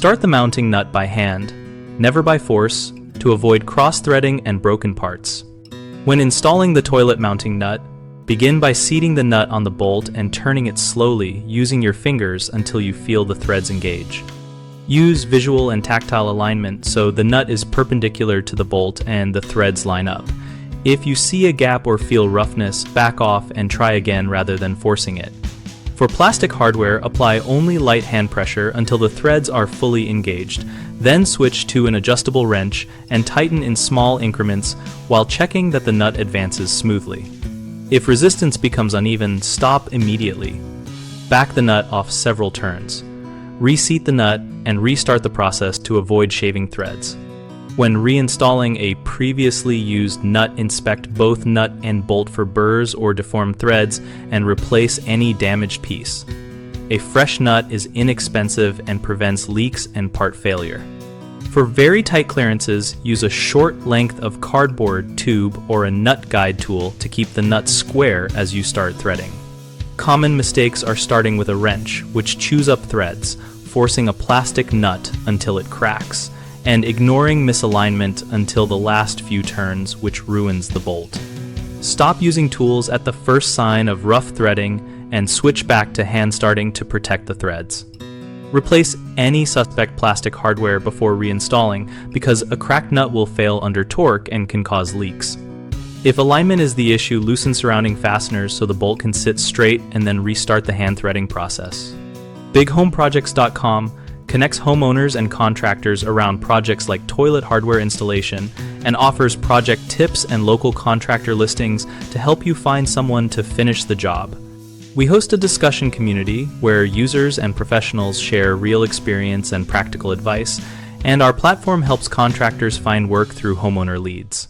Start the mounting nut by hand, never by force, to avoid cross-threading and broken parts. When installing the toilet mounting nut, begin by seating the nut on the bolt and turning it slowly using your fingers until you feel the threads engage. Use visual and tactile alignment so the nut is perpendicular to the bolt and the threads line up. If you see a gap or feel roughness, back off and try again rather than forcing it. For plastic hardware, apply only light hand pressure until the threads are fully engaged. Then switch to an adjustable wrench and tighten in small increments while checking that the nut advances smoothly. If resistance becomes uneven, stop immediately. Back the nut off several turns. Reseat the nut and restart the process to avoid shaving threads. When reinstalling a previously used nut, inspect both nut and bolt for burrs or deformed threads and replace any damaged piece. A fresh nut is inexpensive and prevents leaks and part failure. For very tight clearances, use a short length of cardboard tube or a nut guide tool to keep the nut square as you start threading. Common mistakes are starting with a wrench, which chews up threads, forcing a plastic nut until it cracks, and ignoring misalignment until the last few turns, which ruins the bolt. Stop using tools at the first sign of rough threading and switch back to hand starting to protect the threads. Replace any suspect plastic hardware before reinstalling because a cracked nut will fail under torque and can cause leaks. If alignment is the issue, loosen surrounding fasteners so the bolt can sit straight and then restart the hand threading process. BigHomeProjects.com connects homeowners and contractors around projects like toilet hardware installation and offers project tips and local contractor listings to help you find someone to finish the job. We host a discussion community where users and professionals share real experience and practical advice, and our platform helps contractors find work through homeowner leads.